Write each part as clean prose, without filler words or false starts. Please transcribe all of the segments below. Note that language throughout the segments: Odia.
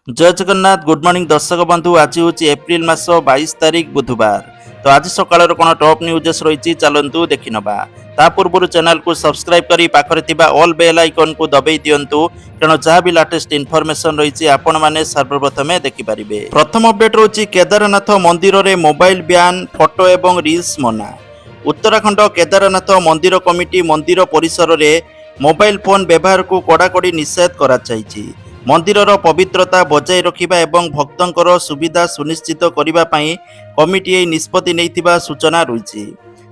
जय जगन्नाथ गुड मॉर्निंग दर्शक बंधु आज हूँ एप्रिल मास 22 तारिख बुधवार। तो आज सकाळ कौन टॉप न्यूज रही चलतु देखि नबा। ता पूर्व चैनल को सब्सक्राइब करी पाखरे थिबा ऑल बेल आइकन को दबाई दियंतु तेणु जहाँ भी लेटेस्ट इनफॉरमेशन रही आपण माने सर्वप्रथमे देखि परिबे। प्रथम अपडेट रही केदारनाथ मंदिर रे मोबाइल ब्यान फोटो एवं रील्स मना। उत्तराखंड केदारनाथ मंदिर कमिटी मंदिर परिसर रे मोबाइल फोन व्यवहार को कड़ाकड़ी निषेध करा चाहिए। मंदिरर पवित्रता बजाय रखिबा एवं भक्तंकर सुविधा सुनिश्चित करिबा पई कमिटी ए निष्पत्ति नैथिबा सूचना रही।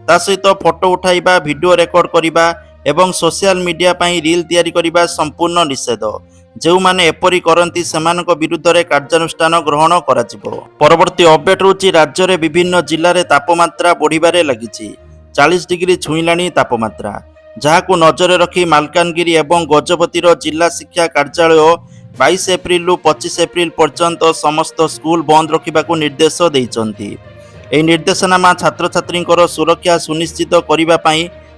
ता सहित फोटो उठाइबा वीडियो रेकर्ड करिबा एवं सोशल मीडिया पई रील तैयारी करिबा संपूर्ण निषेध। जो माने एपरी करंती सेमानक विरुद्ध रे कार्यानुष्ठान ग्रहण कराजिबो। परवर्ती अपडेट रुचि राज्य रे विभिन्न जिल्ला रे तापमात्रा बढ़िबारे लागिछि। 40 डिग्री छुईलाणी तापमात्रा, जहाकु नजर रखी मालकानगिरी एवं गजपतिर जिला शिक्षा कार्यालय 22 एप्रिल 25 एप्रिल पर्यंत समस्त स्कूल बंद रखा निर्देश देइचंती। एही निर्देशनामा छात्र छात्रींकर सुरक्षा सुनिश्चित करने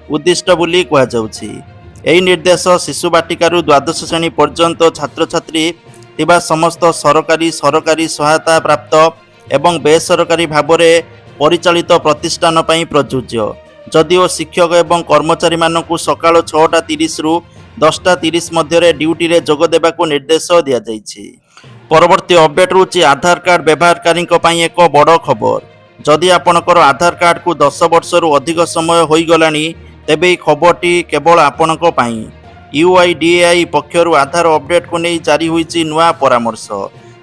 उद्दिष्ट बोली कहुछि। एही निर्देश शिशु बाटिकारु द्वादश श्रेणी पर्यंत छात्र छात्री थिबा समस्त सरकारी सरकारी सहायता प्राप्त एवं बेसरकारी भाव में परिचालित प्रतिष्ठान पई प्रযোज्य। जदिओ शिक्षक एवं कर्मचारी मानकु सकाळ 6:30 रु 10:30 मध्य ड्यूटी रे जोग देबाकू निर्देश दिया जाइछि। परवर्ती अपडेट रुचि आधार कार्ड व्यवहारकारी एक बड़ खबर। जदि आपणकर आधार कार्ड को 10 वर्ष रु अधिक समय हो गलानी तेबे खबरटी केवल आपणक पई। UIDAI पक्षरु आधार अपडेट को नहीं जारी होइछि नुआ परामर्श।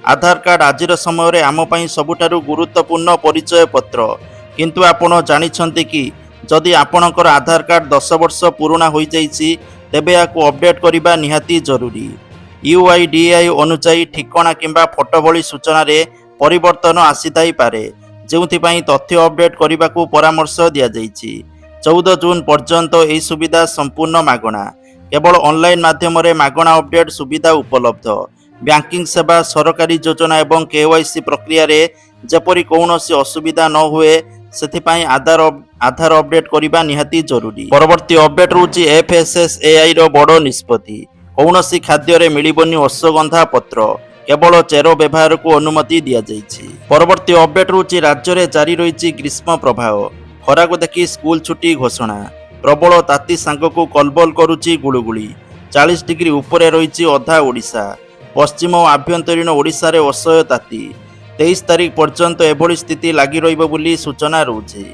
आधार कार्ड आजिर समय रे आम पई सबुठारु गुरुत्वपूर्ण परिचय पत्र। किंतु आपण जानिछन्ते कि जदि आपणकर आधार कार्ड 10 वर्ष पुराना हो जाइछि तेबे याकू अपडेट करने निहाती जरूरी। UIDAI अनुसार ठिकाना किंबा फोटो भली सूचना रे परिवर्तन आसीथाई पारे, जोंथिपाई तथ्य अपडेट करने को परामर्श दिया जाइछि। 14 जून पर्यंत यह सुविधा संपूर्ण मागणा। केवल ऑनलाइन माध्यम रे मागणा अपडेट सुविधा उपलब्ध। बैंकिंग सेवा, सरकारी योजना एवं KYC प्रक्रिया रे जेपरी कौनसी असुविधा न हुए सेथिपाई आधार अपडेट करने निहाती जरूरी। परवर्ती अपडेट रुचि FSSAI रो बड़ निष्पत्ति। कौनसी खाद्य रे मिलिबनी अश्वगंधा पत्र, केवल चेर व्यवहार को अनुमति दिया जाइछि। परवर्ती अपडेट रुचि राज्य रे जारी रही ग्रीष्म प्रभाव। खरा को देखि स्कूल छुट्टी घोषणा। प्रबल ताती सांगको कलबल करुछि गुळुगुळी। 40 डिग्री उपरे रही अधा ओडिशा। पश्चिम और आभ्यंतरीण ओडिशा रे असह्य ताती। 23 तारिख पर्यंत एभली स्थिति लगी रहिबो बोली सूचना रहुछि।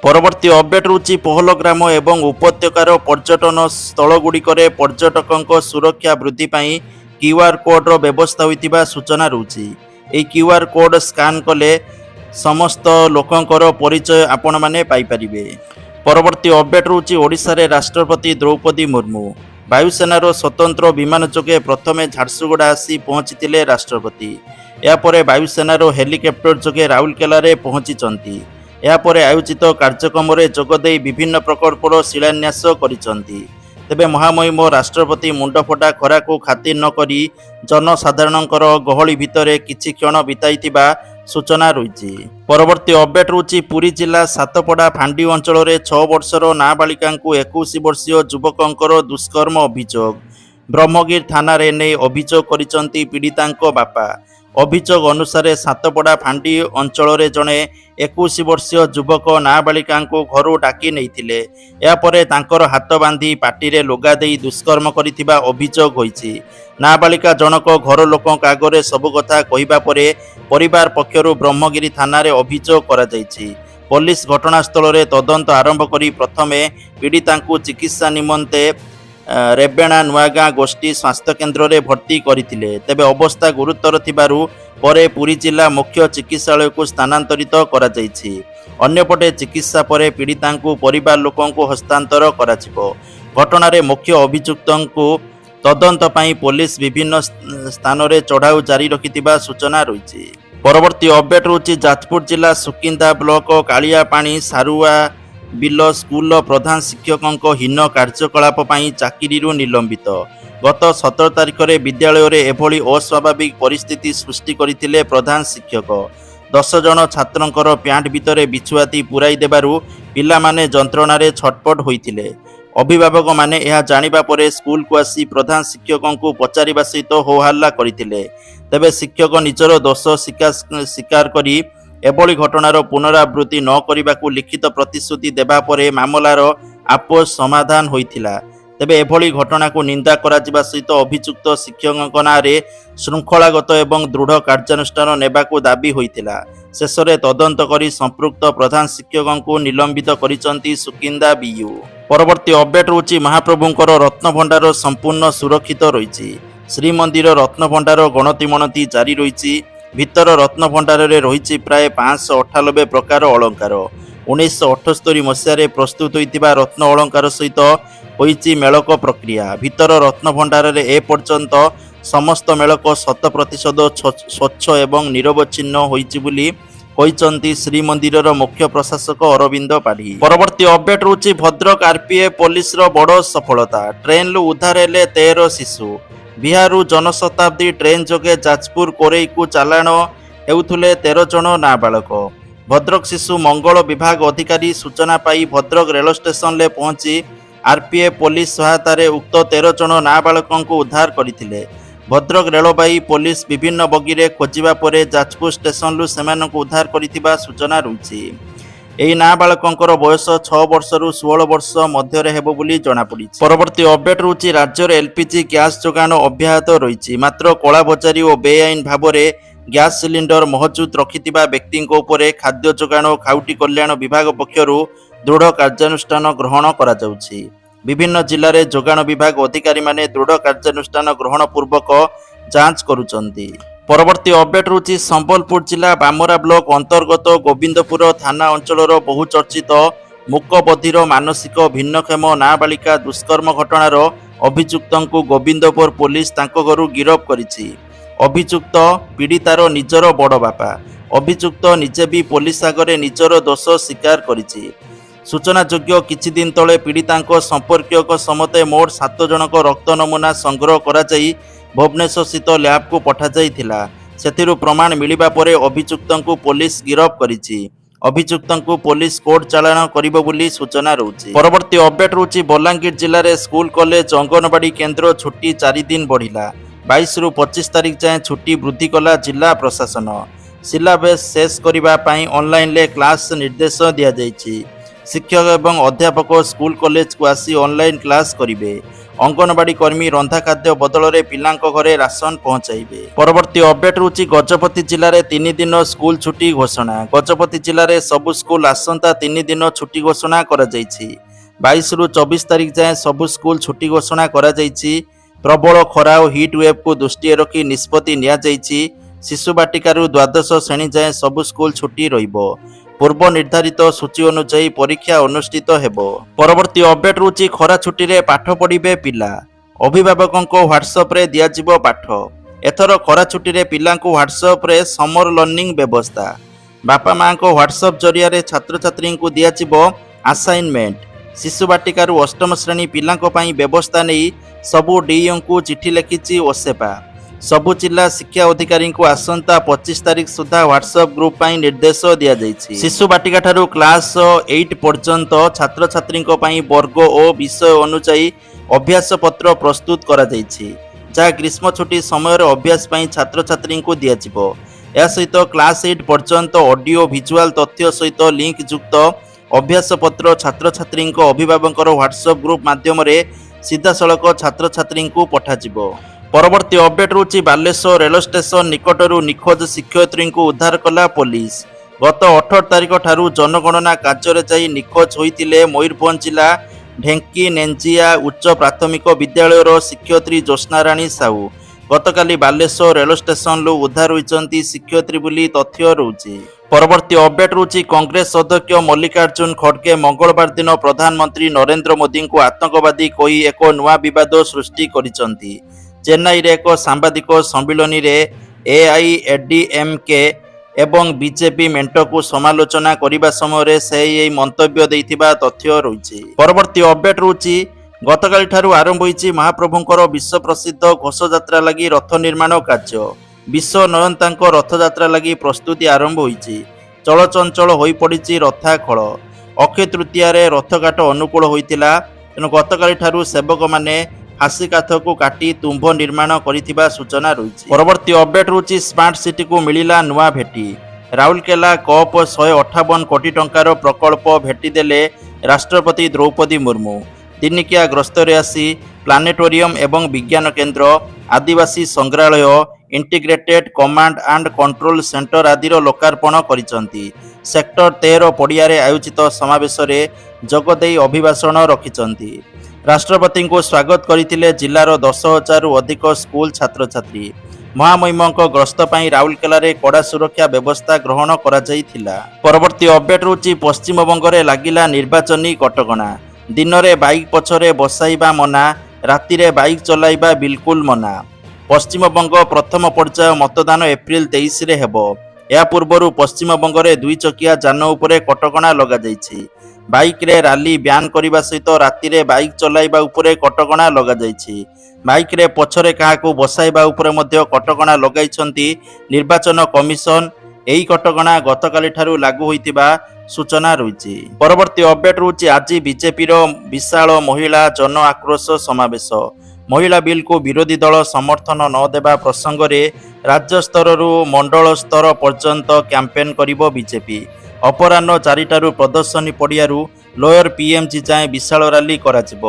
परवर्ती अपडेट रुचि पहलग्राम एवं उपत्यकार पर्यटन स्थलगुड़िक पर्यटकों सुरक्षा वृद्धि पाई QR कोड रो व्यवस्था होइतिबा सूचना रहुछि। एई QR कोड स्कान कले समस्त लोकंकर परिचय आपण माने पाई परिबे। परवर्ती अपडेट रुचि ओडिशा रे राष्ट्रपति द्रौपदी मुर्मू वायुसेनार स्वतंत्र विमान जोगे प्रथमे झारसुगुड़ा आसी पहुंचीथिले राष्ट्रपति। यापर वायुसेनार हेलिकप्टर जोगे राउरकेला रे पहुंचीचंती। यापर आयोजित कार्यक्रम रे जोगदे विभिन्न प्रकल्पर शिलान्यास करिसंती। तेबे महामहिम राष्ट्रपति मुंडफटा खरा को खातिर न करी जनसाधारणकर गहली भितरे किछि क्षण बिताइथिबा सूचना रही। परवर्ती अपडेट रुचि पुरी जिला सातपड़ा फांडी अंचल रे 6 वर्षर नाबालिका 21 वर्षीय युवकंकर दुष्कर्म अभियोग। ब्रह्मगिर थाना रे नै अभियोग करिसंती पीड़ितांको बापा। अभियोग अनुसार सातपड़ा फांडी अंचल रे जणे 21 वर्षीय युवक नाबालिका घर डाकी नैथिले। यापरे तांकर हाथ बांधी पाटिरे लोगा देई दुष्कर्म करिथिबा अभियोग होइछि। नाबालिका जनक घर लोकंक आगरे सब कथा कहिबा परे परिवार पक्षरु ब्रह्मगिरी थाना रे अभियोग करा जाइछि। पुलिस घटनास्थल रे तदंत आरंभ करी प्रथमे पीड़ितांकु चिकित्सा निमंते रेबेणा नुआगाँ गोष्ठी स्वास्थ्य केन्द्र रे भर्ती करथिले। तेबे अवस्था गुरुतर थिबारु परे पुरी जिला मुख्य चिकित्सालय को स्थानांतरित करा जाइछि। अन्यपटे चिकित्सा परे पीड़ितांकु परिवार लोकंकु हस्तांतर कराजिबो। घटनारे मुख्य अभियुक्तंकु तदंत पाई पुलिस विभिन्न स्थान रे चढ़ाऊ जारी रखिथिबा सूचना रही। परवर्ती अपडेट रुचि जाजपुर जिला सुकिंदा ब्लॉक कालियापाणी सारुआ बिल स्कूल प्रधान शिक्षकों हीन कार्यकलाप चाकरी निलंबित। गत 17 तारिख रे विद्यालय रे एभली अस्वाभाविक परिस्थिति सृष्टि करथिले प्रधान शिक्षक। 10 जन छात्रंकर प्यांट भितरे बिछुआती पुराई देबारु पिला माने जंत्रणारे छटपट होइथिले। ଅଭିଭାବକ ମାନେ ଏହା ଜାଣିବା ପରେ ସ୍କୁଲକୁ ଆସି ପ୍ରଧାନ ଶିକ୍ଷକଙ୍କୁ ପଚାରିବା ସହିତ ହୋହାଲ୍ଲା କରିଥିଲେ। ତେବେ ଶିକ୍ଷକ ନିଜର ଦୋଷ ସ୍ୱୀକାର କରି ଏଭଳି ଘଟଣାର ପୁନରାବୃତ୍ତି ନ କରିବାକୁ ଲିଖିତ ପ୍ରତିଶ୍ରୁତି ଦେବା ପରେ ମାମଲାର ଆପୋଷ ସମାଧାନ ହୋଇଥିଲା। ତେବେ ଏଭଳି ଘଟଣାକୁ ନିନ୍ଦା କରାଯିବା ସହିତ ଅଭିଯୁକ୍ତ ଶିକ୍ଷକଙ୍କ ନାଁରେ ଶୃଙ୍ଖଳାଗତ ଏବଂ ଦୃଢ଼ କାର୍ଯ୍ୟାନୁଷ୍ଠାନ ନେବାକୁ ଦାବି ହୋଇଥିଲା। ଶେଷରେ ତଦନ୍ତ କରି ସମ୍ପୃକ୍ତ ପ୍ରଧାନ ଶିକ୍ଷକଙ୍କୁ ନିଲମ୍ବିତ କରିଛନ୍ତି ସୁକିନ୍ଦା ବିୟୁ। ପରବର୍ତ୍ତୀ ଅପଡେଟ୍ ହେଉଛି ମହାପ୍ରଭୁଙ୍କର ରତ୍ନଭଣ୍ଡାର ସମ୍ପୂର୍ଣ୍ଣ ସୁରକ୍ଷିତ ରହିଛି। ଶ୍ରୀମନ୍ଦିର ରତ୍ନଭଣ୍ଡାର ଗଣତି ମଣତି ଜାରି ରହିଛି। ଭିତର ରତ୍ନଭଣ୍ଡାରରେ ରହିଛି ପ୍ରାୟ 598 ପ୍ରକାର ଅଳଙ୍କାର। 1978 ମସିହାରେ ପ୍ରସ୍ତୁତ ହୋଇଥିବା ରତ୍ନ ଅଳଙ୍କାର ସହିତ ହୋଇଛି ମେଳକ ପ୍ରକ୍ରିୟା। ଭିତର ରତ୍ନଭଣ୍ଡାରରେ ଏପର୍ଯ୍ୟନ୍ତ ସମସ୍ତ ମେଳକ 100% ସ୍ୱଚ୍ଛ ଏବଂ ନିରବଚ୍ଛିନ୍ନ ହୋଇଛି ବୋଲି କହିଛନ୍ତି ଶ୍ରୀମନ୍ଦିରର ମୁଖ୍ୟ ପ୍ରଶାସକ ଅରବିନ୍ଦ ପାଢ଼ୀ। ପରବର୍ତ୍ତୀ ଅପଡେଟ୍ ହେଉଛି ଭଦ୍ରକ ଆରପିଏଫ୍ ପୋଲିସର ବଡ଼ ସଫଳତା। ଟ୍ରେନ୍ରୁ ଉଦ୍ଧାର ହେଲେ 13 ଶିଶୁ। ବିହାରରୁ ଜନଶତାବ୍ଦୀ ଟ୍ରେନ୍ ଯୋଗେ ଯାଜପୁର କୋରେଇକୁ ଚାଲାଣ ହେଉଥିଲେ 13 ଜଣ ନାବାଳକ। ଭଦ୍ରକ ଶିଶୁ ମଙ୍ଗଳ ବିଭାଗ ଅଧିକାରୀ ସୂଚନା ପାଇ ଭଦ୍ରକ ରେଳ ଷ୍ଟେସନରେ ପହଞ୍ଚି ଆରପିଏଫ୍ ପୋଲିସ ସହାୟତାରେ ଉକ୍ତ 13 ଜଣ ନାବାଳକଙ୍କୁ ଉଦ୍ଧାର କରିଥିଲେ। ଭଦ୍ରକ ରେଳବାଇ ପୋଲିସ ବିଭିନ୍ନ ବଗିରେ ଖୋଜିବା ପରେ ଯାଜପୁର ଷ୍ଟେସନରୁ ସେମାନଙ୍କୁ ଉଦ୍ଧାର କରିଥିବା ସୂଚନା ରହିଛି। ଏହି ନାବାଳକଙ୍କର ବୟସ 6 ବର୍ଷରୁ 16 ବର୍ଷ ମଧ୍ୟରେ ହେବ ବୋଲି ଜଣାପଡ଼ିଛି। ପରବର୍ତ୍ତୀ ଅପଡେଟ୍ ହେଉଛି ରାଜ୍ୟରେ ଏଲ୍ପିଜି ଗ୍ୟାସ୍ ଯୋଗାଣ ଅବ୍ୟାହତ ରହିଛି। ମାତ୍ର କଳାବଜାରୀ ଓ ବେଆଇନ ଭାବରେ ଗ୍ୟାସ୍ ସିଲିଣ୍ଡର ମହଜୁଦ ରଖିଥିବା ବ୍ୟକ୍ତିଙ୍କ ଉପରେ ଖାଦ୍ୟ ଯୋଗାଣ ଓ ଖାଉଟି କଲ୍ୟାଣ ବିଭାଗ ପକ୍ଷରୁ ଦୃଢ଼ କାର୍ଯ୍ୟାନୁଷ୍ଠାନ ଗ୍ରହଣ କରାଯାଉଛି। ବିଭିନ୍ନ ଜିଲ୍ଲାରେ ଯୋଗାଣ ବିଭାଗ ଅଧିକାରୀମାନେ ଦୃଢ଼ କାର୍ଯ୍ୟାନୁଷ୍ଠାନ ଗ୍ରହଣ ପୂର୍ବକ ଯାଞ୍ଚ କରୁଛନ୍ତି। ପରବର୍ତ୍ତୀ ଅପଡେଟ୍ ହେଉଛି ସମ୍ବଲପୁର ଜିଲ୍ଲା ବାମରା ବ୍ଲକ ଅନ୍ତର୍ଗତ ଗୋବିନ୍ଦପୁର ଥାନା ଅଞ୍ଚଳର ବହୁ ଚର୍ଚ୍ଚିତ ମୂକବଧିର ମାନସିକ ଭିନ୍ନକ୍ଷମ ନାବାଳିକା ଦୁଷ୍କର୍ମ ଘଟଣାର ଅଭିଯୁକ୍ତଙ୍କୁ ଗୋବିନ୍ଦପୁର ପୋଲିସ ତାଙ୍କ ଘରୁ ଗିରଫ କରିଛି। ଅଭିଯୁକ୍ତ ପୀଡ଼ିତାର ନିଜର ବଡ଼ ବାପା। ଅଭିଯୁକ୍ତ ନିଜେ ବି ପୋଲିସ ଆଗରେ ନିଜର ଦୋଷ ସ୍ୱୀକାର କରିଛି। ସୂଚନାଯୋଗ୍ୟ କିଛି ଦିନ ତଳେ ପୀଡ଼ିତାଙ୍କ ସମ୍ପର୍କୀୟଙ୍କ ସମେତ ମୋଟ 7 ଜଣଙ୍କ ରକ୍ତ ନମୁନା ସଂଗ୍ରହ କରାଯାଇ ଭୁବନେଶ୍ୱର ସ୍ଥିତ ଲ୍ୟାବକୁ ପଠାଯାଇଥିଲା। ସେଥିରୁ ପ୍ରମାଣ ମିଳିବା ପରେ ଅଭିଯୁକ୍ତଙ୍କୁ ପୋଲିସ ଗିରଫ କରିଛି। ଅଭିଯୁକ୍ତଙ୍କୁ ପୋଲିସ କୋର୍ଟ ଚାଲାଣ କରିବ ବୋଲି ସୂଚନା ରହୁଛି। ପରବର୍ତ୍ତୀ ଅପଡେଟ୍ ହେଉଛି ବଲାଙ୍ଗୀର ଜିଲ୍ଲାରେ ସ୍କୁଲ କଲେଜ ଅଙ୍ଗନବାଡ଼ି କେନ୍ଦ୍ର ଛୁଟି 4 ଦିନ ବଢ଼ିଲା। 22ରୁ 25 ତାରିଖ ଯାଏଁ ଛୁଟି ବୃଦ୍ଧି କଲା ଜିଲ୍ଲା ପ୍ରଶାସନ। ସିଲାବସ୍ ଶେଷ କରିବା ପାଇଁ ଅନଲାଇନରେ କ୍ଲାସ ନିର୍ଦ୍ଦେଶ ଦିଆଯାଇଛି। ଶିକ୍ଷକ ଏବଂ ଅଧ୍ୟାପକ ସ୍କୁଲ କଲେଜକୁ ଆସି ଅନଲାଇନ୍ କ୍ଲାସ କରିବେ। ଅଙ୍ଗନବାଡ଼ି କର୍ମୀ ରନ୍ଧା ଖାଦ୍ୟ ବଦଳରେ ପିଲାଙ୍କ ଘରେ ରାସନ ପହଞ୍ଚାଇବେ। ପରବର୍ତ୍ତୀ ଅପଡେଟ୍ ହେଉଛି ଗଜପତି ଜିଲ୍ଲାରେ 3 ଦିନ ସ୍କୁଲ ଛୁଟି ଘୋଷଣା। ଗଜପତି ଜିଲ୍ଲାରେ ସବୁ ସ୍କୁଲ ଆସନ୍ତା 3 ଦିନ ଛୁଟି ଘୋଷଣା କରାଯାଇଛି। 22ରୁ 24 ତାରିଖ ଯାଏଁ ସବୁ ସ୍କୁଲ ଛୁଟି ଘୋଷଣା କରାଯାଇଛି। ପ୍ରବଳ ଖରା ଓ ହିଟ୍ ୱେଭ୍କୁ ଦୃଷ୍ଟିରେ ରଖି ନିଷ୍ପତ୍ତି ନିଆଯାଇଛି। ଶିଶୁ ବାଟିକାରୁ ଦ୍ୱାଦଶ ଶ୍ରେଣୀ ଯାଏଁ ସବୁ ସ୍କୁଲ ଛୁଟି ରହିବ। ପୂର୍ବ ନିର୍ଦ୍ଧାରିତ ସୂଚୀ ଅନୁଯାୟୀ ପରୀକ୍ଷା ଅନୁଷ୍ଠିତ ହେବ। ପରବର୍ତ୍ତୀ ଅପଡେଟ୍ ହେଉଛି ଖରା ଛୁଟିରେ ପାଠ ପଢ଼ିବେ ପିଲା। ଅଭିଭାବକଙ୍କ ହ୍ୱାଟ୍ସଆପ୍ରେ ଦିଆଯିବ ପାଠ। ଏଥର ଖରା ଛୁଟିରେ ପିଲାଙ୍କୁ ହ୍ୱାଟ୍ସଆପ୍ରେ ସମର ଲର୍ଣ୍ଣିଂ ବ୍ୟବସ୍ଥା। ବାପା ମାଆଙ୍କ ହ୍ୱାଟ୍ସଆପ୍ ଜରିଆରେ ଛାତ୍ରଛାତ୍ରୀଙ୍କୁ ଦିଆଯିବ ଆସାଇନମେଣ୍ଟ। ଶିଶୁ ବାଟିକାରୁ 8ମ ଶ୍ରେଣୀ ପିଲାଙ୍କ ପାଇଁ ବ୍ୟବସ୍ଥା ନେଇ ସବୁ ଡିଇଓଙ୍କୁ ଚିଠି ଲେଖିଛି ଓସେପା। ସବୁ ଜିଲ୍ଲା ଶିକ୍ଷା ଅଧିକାରୀଙ୍କୁ ଆସନ୍ତା 25 ତାରିଖ ସୁଦ୍ଧା ହ୍ୱାଟ୍ସଆପ୍ ଗ୍ରୁପ ପାଇଁ ନିର୍ଦ୍ଦେଶ ଦିଆଯାଇଛି। ଶିଶୁ ବାଟିକାଠାରୁ କ୍ଲାସ 8 ପର୍ଯ୍ୟନ୍ତ ଛାତ୍ରଛାତ୍ରୀଙ୍କ ପାଇଁ ବର୍ଗ ଓ ବିଷୟ ଅନୁଯାୟୀ ଅଭ୍ୟାସ ପତ୍ର ପ୍ରସ୍ତୁତ କରାଯାଇଛି, ଯାହା ଗ୍ରୀଷ୍ମ ଛୁଟି ସମୟରେ ଅଭ୍ୟାସ ପାଇଁ ଛାତ୍ରଛାତ୍ରୀଙ୍କୁ ଦିଆଯିବ। ଏହା ସହିତ କ୍ଲାସ 8 ପର୍ଯ୍ୟନ୍ତ ଅଡିଓ ଭିଜୁଆଲ ତଥ୍ୟ ସହିତ ଲିଙ୍କ ଯୁକ୍ତ ଅଭ୍ୟାସ ପତ୍ର ଛାତ୍ରଛାତ୍ରୀଙ୍କ ଅଭିଭାବକଙ୍କର ହ୍ୱାଟ୍ସଆପ୍ ଗ୍ରୁପ ମାଧ୍ୟମରେ ସିଧାସଳଖ ଛାତ୍ରଛାତ୍ରୀଙ୍କୁ ପଠାଯିବ। ପରବର୍ତ୍ତୀ ଅପଡେଟ୍ ହେଉଛି ବାଲେଶ୍ୱର ରେଳ ଷ୍ଟେସନ ନିକଟରୁ ନିଖୋଜ ଶିକ୍ଷୟିତ୍ରୀଙ୍କୁ ଉଦ୍ଧାର କଲା ପୋଲିସ। ଗତ 18 ତାରିଖ ଠାରୁ ଜନଗଣନା କାର୍ଯ୍ୟରେ ଯାଇ ନିଖୋଜ ହୋଇଥିଲେ ମୟୂରଭଞ୍ଜ ଜିଲ୍ଲା ଢେଙ୍କି ନେଞ୍ଜିଆ ଉଚ୍ଚ ପ୍ରାଥମିକ ବିଦ୍ୟାଳୟର ଶିକ୍ଷୟିତ୍ରୀ ଜ୍ୟୋତ୍ସ୍ନାରାଣୀ ସାହୁ। ଗତକାଲି ବାଲେଶ୍ୱର ରେଳ ଷ୍ଟେସନରୁ ଉଦ୍ଧାର ହୋଇଛନ୍ତି ଶିକ୍ଷୟିତ୍ରୀ ବୋଲି ତଥ୍ୟ ରହୁଛି। ପରବର୍ତ୍ତୀ ଅପଡେଟ୍ ହେଉଛି କଂଗ୍ରେସ ଅଧ୍ୟକ୍ଷ ମଲ୍ଲିକାର୍ଜୁନ ଖଡଗେ ମଙ୍ଗଳବାର ଦିନ ପ୍ରଧାନମନ୍ତ୍ରୀ ନରେନ୍ଦ୍ର ମୋଦିଙ୍କୁ ଆତଙ୍କବାଦୀ କହି ଏକ ନୂଆ ବିବାଦ ସୃଷ୍ଟି କରିଛନ୍ତି। ଚେନ୍ନାଇରେ ଏକ ସାମ୍ବାଦିକ ସମ୍ମିଳନୀରେ ଏଆଇଏଡିଏମ୍କେ ଏବଂ ବିଜେପି ମେଣ୍ଟକୁ ସମାଲୋଚନା କରିବା ସମୟରେ ସେ ଏହି ମନ୍ତବ୍ୟ ଦେଇଥିବା ତଥ୍ୟ ରହିଛି। ପରବର୍ତ୍ତୀ ଅପଡେଟ୍ ହେଉଛି ଗତକାଲିଠାରୁ ଆରମ୍ଭ ହୋଇଛି ମହାପ୍ରଭୁଙ୍କର ବିଶ୍ୱ ପ୍ରସିଦ୍ଧ ଘୋଷଯାତ୍ରା ଲାଗି ରଥ ନିର୍ମାଣ କାର୍ଯ୍ୟ। ବିଶ୍ୱ ନୟନ୍ତାଙ୍କ ରଥଯାତ୍ରା ଲାଗି ପ୍ରସ୍ତୁତି ଆରମ୍ଭ ହୋଇଛି। ଚଳଚଞ୍ଚଳ ହୋଇପଡ଼ିଛି ରଥାଖଳ। ଅକ୍ଷୟ ତୃତୀୟାରେ ରଥଘାଟ ଅନୁକୂଳ ହୋଇଥିଲା। ତେଣୁ ଗତକାଲି ଠାରୁ ସେବକମାନେ ଫାସି କାଠକୁ କାଟି ତୁମ୍ଭ ନିର୍ମାଣ କରିଥିବା ସୂଚନା ରହିଛି। ପରବର୍ତ୍ତୀ ଅପଡେଟ୍ ହେଉଛି ସ୍ମାର୍ଟ ସିଟିକୁ ମିଳିଲା ନୂଆ ଭେଟି। ରାଉରକେଲା କପ୍ 158 କୋଟି ଟଙ୍କାର ପ୍ରକଳ୍ପ ଭେଟିଦେଲେ ରାଷ୍ଟ୍ରପତି ଦ୍ରୌପଦୀ ମୁର୍ମୁ। ଦିନିକିଆ ଗସ୍ତରେ ଆସି ପ୍ଲାନେଟୋରିୟମ୍ ଏବଂ ବିଜ୍ଞାନ କେନ୍ଦ୍ର, ଆଦିବାସୀ ସଂଗ୍ରହାଳୟ, integrated command and control centre ଆଦିର ଲୋକାର୍ପଣ କରିଛନ୍ତି। ସେକ୍ଟର 13 ପଡ଼ିଆରେ ଆୟୋଜିତ ସମାବେଶରେ ଯୋଗଦେଇ ଅଭିଭାଷଣ ରଖିଛନ୍ତି। ରାଷ୍ଟ୍ରପତିଙ୍କୁ ସ୍ୱାଗତ କରିଥିଲେ ଜିଲ୍ଲାର 10,000ରୁ ଅଧିକ ସ୍କୁଲ ଛାତ୍ରଛାତ୍ରୀ। ମହାମହିମଙ୍କ ଗସ୍ତ ପାଇଁ ରାଉରକେଲାରେ କଡ଼ା ସୁରକ୍ଷା ବ୍ୟବସ୍ଥା ଗ୍ରହଣ କରାଯାଇଥିଲା। ପରବର୍ତ୍ତୀ ଅପଡେଟ୍ ହେଉଛି ପଶ୍ଚିମବଙ୍ଗରେ ଲାଗିଲା ନିର୍ବାଚନୀ କଟକଣା। ଦିନରେ ବାଇକ୍ ପଛରେ ବସାଇବା ମନା, ରାତିରେ ବାଇକ୍ ଚଲାଇବା ବିଲକୁଲ ମନା। ପଶ୍ଚିମବଙ୍ଗ ପ୍ରଥମ ପର୍ଯ୍ୟାୟ ମତଦାନ ଏପ୍ରିଲ 23ରେ ହେବ। ଏହା ପୂର୍ବରୁ ପଶ୍ଚିମବଙ୍ଗରେ 2 ଚକିଆ ଯାନ ଉପରେ କଟକଣା ଲଗାଯାଇଛି। ବାଇକ୍ରେ ରାଲି ବ୍ୟାନ୍ କରିବା ସହିତ ରାତିରେ ବାଇକ୍ ଚଲାଇବା ଉପରେ କଟକଣା ଲଗାଯାଇଛି। ବାଇକ୍ରେ ପଛରେ କାହାକୁ ବସାଇବା ଉପରେ ମଧ୍ୟ କଟକଣା ଲଗାଇଛନ୍ତି ନିର୍ବାଚନ କମିଶନ। ଏହି କଟକଣା ଗତକାଲିଠାରୁ ଲାଗୁ ହୋଇଥିବା ସୂଚନା ରହିଛି। ପରବର୍ତ୍ତୀ ଅପଡେଟ୍ ହେଉଛି ଆଜି ବିଜେପିର ବିଶାଳ ମହିଳା ଜନ ଆକ୍ରୋଶ ସମାବେଶ। ମହିଳା ବିଲ୍କୁ ବିରୋଧୀ ଦଳ ସମର୍ଥନ ନ ଦେବା ପ୍ରସଙ୍ଗରେ ରାଜ୍ୟ ସ୍ତରରୁ ମଣ୍ଡଳ ସ୍ତର ପର୍ଯ୍ୟନ୍ତ କ୍ୟାମ୍ପେନ୍ କରିବ ବିଜେପି। ଅପରାହ୍ନ 4ଟାରୁ ପ୍ରଦର୍ଶନୀ ପଡ଼ିଆରୁ ଲୋୟର ପିଏମ୍ଜି ଯାଏଁ ବିଶାଳ ରାଲି କରାଯିବ।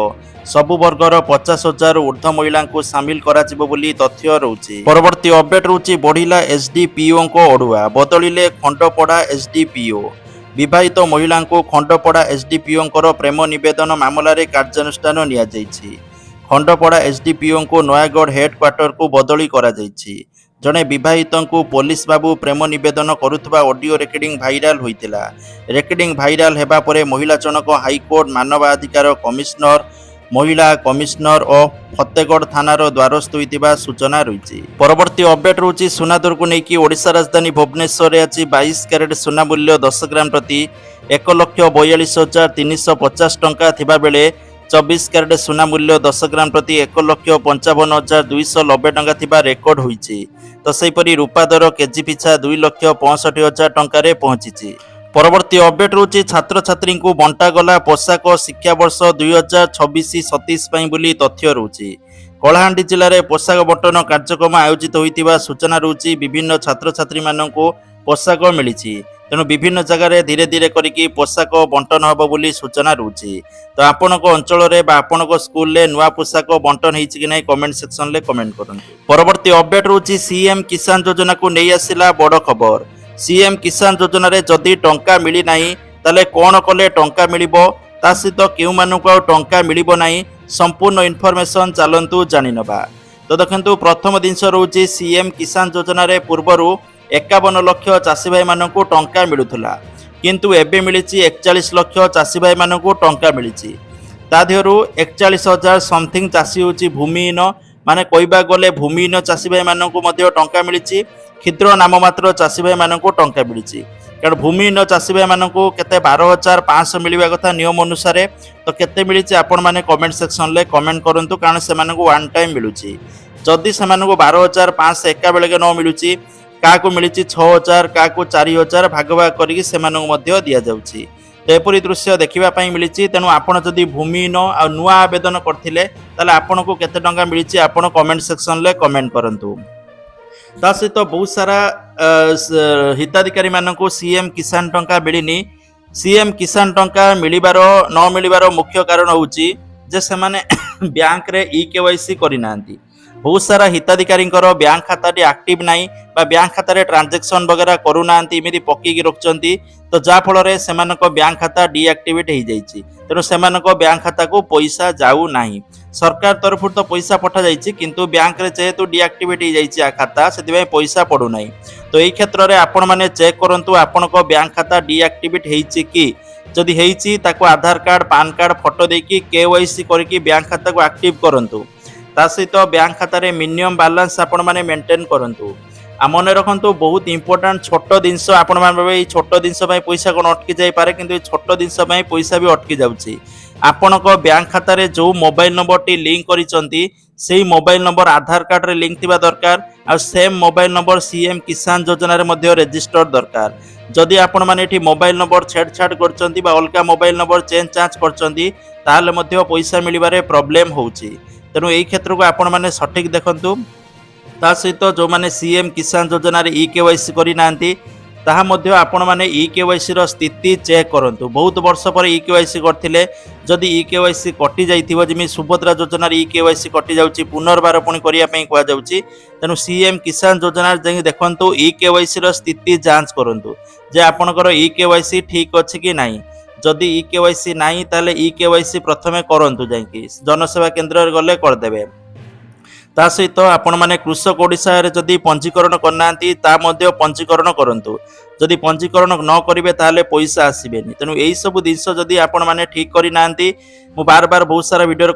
ସବୁ ବର୍ଗର 50,000ରୁ ଉର୍ଦ୍ଧ୍ୱ ମହିଳାଙ୍କୁ ସାମିଲ କରାଯିବ ବୋଲି ତଥ୍ୟ ରହୁଛି। ପରବର୍ତ୍ତୀ ଅପଡେଟ୍ ହେଉଛି ବଢ଼ିଲା ଏସ୍ଡିପିଓଙ୍କ ଅଡ଼ୁଆ, ବଦଳିଲେ ଖଣ୍ଡପଡ଼ା ଏସ୍ଡିପିଓ। ବିବାହିତ ମହିଳାଙ୍କୁ ଖଣ୍ଡପଡ଼ା ଏସ୍ଡିପିଓଙ୍କର ପ୍ରେମ ନିବେଦନ ମାମଲାରେ କାର୍ଯ୍ୟାନୁଷ୍ଠାନ ନିଆଯାଇଛି। ଖଣ୍ଡପଡ଼ା ଏସ୍ଡିପିଓଙ୍କୁ ନୟାଗଡ଼ ହେଡ୍କ୍ୱାର୍ଟରକୁ ବଦଳି କରାଯାଇଛି। ଜଣେ ବିବାହିତଙ୍କୁ ପୋଲିସ ବାବୁ ପ୍ରେମ ନିବେଦନ କରୁଥିବା ଅଡିଓ ରେକର୍ଡିଂ ଭାଇରାଲ ହୋଇଥିଲା। ରେକର୍ଡିଂ ଭାଇରାଲ ହେବା ପରେ ମହିଳା ଜଣକ ହାଇକୋର୍ଟ ମାନବାଧିକାର କମିଶନର, ମହିଳା କମିଶନର ଓ ଫତେଗଡ଼ ଥାନାର ଦ୍ୱାରସ୍ଥ ହୋଇଥିବା ସୂଚନା ରହିଛି। ପରବର୍ତ୍ତୀ ଅପଡେଟ୍ ହେଉଛି ସୁନାଦରକୁ ନେଇକି ଓଡ଼ିଶା ରାଜଧାନୀ ଭୁବନେଶ୍ୱରରେ ଆଜି 22 କ୍ୟାରେଟ୍ ସୁନା ମୂଲ୍ୟ 10 ଗ୍ରାମ ପ୍ରତି 1,42,350 ଟଙ୍କା ଥିବାବେଳେ 24 କ୍ୟାରେଟ୍ ସୁନା ମୂଲ୍ୟ 10 ଗ୍ରାମ ପ୍ରତି 1,55,290 ଟଙ୍କା ଥିବା ରେକର୍ଡ ହୋଇଛି। ତ ସେହିପରି ରୂପା ଦର କେଜି ପିଛା 2,65,000 ଟଙ୍କାରେ ପହଞ୍ଚିଛି। ପରବର୍ତ୍ତୀ ଅପଡେଟ୍ ହେଉଛି ଛାତ୍ରଛାତ୍ରୀଙ୍କୁ ବଣ୍ଟାଗଲା ପୋଷାକ ଶିକ୍ଷାବର୍ଷ 2026-27 ପାଇଁ ବୋଲି ତଥ୍ୟ ରହୁଛି। କଳାହାଣ୍ଡି ଜିଲ୍ଲାରେ ପୋଷାକ ବଣ୍ଟନ କାର୍ଯ୍ୟକ୍ରମ ଆୟୋଜିତ ହୋଇଥିବା ସୂଚନା ରହୁଛି। ବିଭିନ୍ନ ଛାତ୍ରଛାତ୍ରୀମାନଙ୍କୁ ପୋଷାକ ମିଳିଛି। ତେଣୁ ବିଭିନ୍ନ ଜାଗାରେ ଧୀରେ ଧୀରେ କରିକି ପୋଷାକ ବଣ୍ଟନ ହେବ ବୋଲି ସୂଚନା ରହୁଛି। ତ ଆପଣଙ୍କ ଅଞ୍ଚଳରେ ବା ଆପଣଙ୍କ ସ୍କୁଲରେ ନୂଆ ପୋଷାକ ବଣ୍ଟନ ହେଇଛି କି ନାହିଁ କମେଣ୍ଟ ସେକ୍ସନରେ କମେଣ୍ଟ କରନ୍ତୁ। ପରବର୍ତ୍ତୀ ଅପଡେଟ୍ ରହୁଛି ସିଏମ୍ କିଷାନ ଯୋଜନାକୁ ନେଇ ଆସିଲା ବଡ଼ ଖବର। ସିଏମ୍ କିଷାନ ଯୋଜନାରେ ଯଦି ଟଙ୍କା ମିଳିନାହିଁ ତାହେଲେ କ'ଣ କଲେ ଟଙ୍କା ମିଳିବ, ତା ସହିତ କେଉଁମାନଙ୍କୁ ଆଉ ଟଙ୍କା ମିଳିବ ନାହିଁ, ସମ୍ପୂର୍ଣ୍ଣ ଇନଫର୍ମେସନ୍ ଚାଲନ୍ତୁ ଜାଣିନେବା। ତ ଦେଖନ୍ତୁ, ପ୍ରଥମ ଜିନିଷ ରହୁଛି ସିଏମ୍ କିଷାନ ଯୋଜନାରେ ପୂର୍ବରୁ 51 ଲକ୍ଷ ଚାଷୀ ଭାଇମାନଙ୍କୁ ଟଙ୍କା ମିଳୁଥିଲା, କିନ୍ତୁ ଏବେ ମିଳିଛି 41 ଲକ୍ଷ ଚାଷୀ ଭାଇମାନଙ୍କୁ ଟଙ୍କା ମିଳିଛି। ତା ଦେହରୁ 41,000 ସମଥିଙ୍ଗ ଚାଷୀ ହେଉଛି ଭୂମିହୀନ, ମାନେ କହିବାକୁ ଗଲେ ଭୂମିହୀନ ଚାଷୀ ଭାଇମାନଙ୍କୁ ମଧ୍ୟ ଟଙ୍କା ମିଳିଛି। କ୍ଷୁଦ୍ର ନାମମାତ୍ର ଚାଷୀ ଭାଇମାନଙ୍କୁ ଟଙ୍କା ମିଳିଛି। କାରଣ ଭୂମିହୀନ ଚାଷୀ ଭାଇମାନଙ୍କୁ କେତେ 12,500 ମିଳିବା କଥା ନିୟମ ଅନୁସାରେ, ତ କେତେ ମିଳିଛି ଆପଣମାନେ କମେଣ୍ଟ ସେକ୍ସନରେ କମେଣ୍ଟ କରନ୍ତୁ, କାରଣ ସେମାନଙ୍କୁ ୱାନ୍ ଟାଇମ୍ ମିଳୁଛି। ଯଦି ସେମାନଙ୍କୁ 12,500 ଏକା ବେଳକେ ନ ମିଳୁଛି, କାହାକୁ ମିଳିଛି 6,000, କାହାକୁ 4,000 ଭାଗ ଭାଗ କରିକି ସେମାନଙ୍କୁ ମଧ୍ୟ ଦିଆଯାଉଛି। ତ ଏପରି ଦୃଶ୍ୟ ଦେଖିବା ପାଇଁ ମିଳିଛି। ତେଣୁ ଆପଣ ଯଦି ଭୂମିହୀନ ଆଉ ନୂଆ ଆବେଦନ କରିଥିଲେ ତାହେଲେ ଆପଣଙ୍କୁ କେତେ ଟଙ୍କା ମିଳିଛି ଆପଣ କମେଣ୍ଟ ସେକ୍ସନରେ କମେଣ୍ଟ କରନ୍ତୁ। ତା ସହିତ ବହୁତ ସାରା ହିତାଧିକାରୀମାନଙ୍କୁ ସିଏମ୍ କିଷାନ ଟଙ୍କା ମିଳିନି। ସିଏମ୍ କିଷାନ ଟଙ୍କା ମିଳିବାର ନ ମିଳିବାର ମୁଖ୍ୟ କାରଣ ହେଉଛି ଯେ ସେମାନେ ବ୍ୟାଙ୍କରେ EKYC କରିନାହାନ୍ତି। ବହୁତ ସାରା ହିତାଧିକାରୀଙ୍କର ବ୍ୟାଙ୍କ ଖାତାଟି ଆକ୍ଟିଭ ନାହିଁ ବା ବ୍ୟାଙ୍କ ଖାତାରେ ଟ୍ରାଞ୍ଜାକ୍ସନ୍ ବଗେରା କରୁନାହାନ୍ତି, ଏମିତି ପକେଇକି ରଖୁଛନ୍ତି। ତ ଯାହାଫଳରେ ସେମାନଙ୍କ ବ୍ୟାଙ୍କ ଖାତା ଡିଆକ୍ଟିଭେଟ୍ ହେଇଯାଇଛି। ତେଣୁ ସେମାନଙ୍କ ବ୍ୟାଙ୍କ ଖାତାକୁ ପଇସା ଯାଉନାହିଁ। ସରକାର ତରଫରୁ ତ ପଇସା ପଠାଯାଇଛି, କିନ୍ତୁ ବ୍ୟାଙ୍କରେ ଯେହେତୁ ଡିଆକ୍ଟିଭେଟ୍ ହେଇଯାଇଛି ଖାତା, ସେଥିପାଇଁ ପଇସା ପଡ଼ୁନାହିଁ। ତ ଏହି କ୍ଷେତ୍ରରେ ଆପଣମାନେ ଚେକ୍ କରନ୍ତୁ ଆପଣଙ୍କ ବ୍ୟାଙ୍କ ଖାତା ଡିଆକ୍ଟିଭେଟ୍ ହେଇଛି କି। ଯଦି ହେଇଛି ତାକୁ ଆଧାର କାର୍ଡ଼, ପାନ୍ କାର୍ଡ଼ ଫଟୋ ଦେଇକି KYC କରିକି ବ୍ୟାଙ୍କ ଖାତାକୁ ଆକ୍ଟିଭ କରନ୍ତୁ। ତା ସହିତ ବ୍ୟାଙ୍କ ଖାତାରେ ମିନିମମ୍ ବାଲାନ୍ସ ଆପଣମାନେ ମେଣ୍ଟେନ୍ କରନ୍ତୁ। মনে রখন্তু বহুত ইম্পর্টান্ট ছোট জিনিস আপন মানে ভাবে এই ছোট জিনিস পয়সা কোন অটকি যাই পারে কিন্তু এই ছোট জিনিস পয়সা বি অটকি যাଉଛି ଆପଣଙ୍କ ବ୍ୟାଙ୍କ ଖାତାରେ ଯେଉଁ ମୋବାଇଲ ନମ୍ବରଟି ଲିଙ୍କ କରିଛନ୍ତି ସେଇ ମୋବାଇଲ ନମ୍ବର ଆଧାର କାର୍ଡରେ ଲିଙ୍କ ଥିବା ଦରକାର ଆଉ ସେମ୍ ମୋବାଇଲ ନମ୍ବର ସିଏମ୍ କିଷାନ ଯୋଜନାରେ ମଧ୍ୟ ରେଜିଷ୍ଟର୍ଡ ଦରକାର ଯଦି ଆପଣମାନେ ଏଠି ମୋବାଇଲ ନମ୍ବର ଛେଡ଼ଛାଡ଼ କରୁଛନ୍ତି ବା ଅଲଗା ମୋବାଇଲ ନମ୍ବର ଚେଞ୍ଜ ଚାଞ୍ଜ କରୁଛନ୍ତି ତାହେଲେ ମଧ୍ୟ ପଇସା ମିଳିବାରେ ପ୍ରୋବ୍ଲେମ ହେଉଛି ତେଣୁ ଏହି କ୍ଷେତ୍ରକୁ ଆପଣମାନେ ସଠିକ୍ ଦେଖନ୍ତୁ ତା ସହିତ ଯେଉଁମାନେ ସିଏମ୍ କିଷାନ ଯୋଜନାରେ ଇକେୱାଇସି କରିନାହାନ୍ତି ତାହା ମଧ୍ୟ ଆପଣମାନେ ଇକେୱାଇସିର ସ୍ଥିତି ଚେକ୍ କରନ୍ତୁ ବହୁତ ବର୍ଷ ପରେ ଇକେୱାଇସି କରିଥିଲେ ଯଦି ଇକେୱାଇସି କଟି ଯାଇଥିବ ଯେମିତି ସୁଭଦ୍ରା ଯୋଜନାରେ ଇକେୱାଇସି କଟି ଯାଉଛି ପୁନର୍ବାର ପୁଣି କରିବା ପାଇଁ କୁହାଯାଉଛି ତେଣୁ ସିଏମ୍ କିଷାନ ଯୋଜନାରେ ଯାଇକି ଦେଖନ୍ତୁ ଇକେୱାଇସିର ସ୍ଥିତି ଯାଞ୍ଚ କରନ୍ତୁ ଯେ ଆପଣଙ୍କର ଇକେୱାଇସି ଠିକ୍ ଅଛି କି ନାହିଁ ଯଦି ଇକେୱାଇସି ନାହିଁ ତାହେଲେ ଇକେୱାଇସି ପ୍ରଥମେ କରନ୍ତୁ ଯାଇକି ଜନସେବା କେନ୍ଦ୍ରରେ ଗଲେ କରିଦେବେ ତା ସହିତ ଆପଣମାନେ କୃଷକ ଓଡ଼ିଶାରେ ଯଦି ପଞ୍ଜୀକରଣ କରିନାହାନ୍ତି ତା ମଧ୍ୟ ପଞ୍ଜୀକରଣ କରନ୍ତୁ ଯଦି ପଞ୍ଜୀକରଣ ନ କରିବେ ତାହେଲେ ପଇସା ଆସିବେନି ତେଣୁ ଏହିସବୁ ଜିନିଷ ଯଦି ଆପଣମାନେ ଠିକ୍ କରିନାହାନ୍ତି ମୁଁ ବାର ବାର ବହୁତ ସାରା ଭିଡ଼ିଓରେ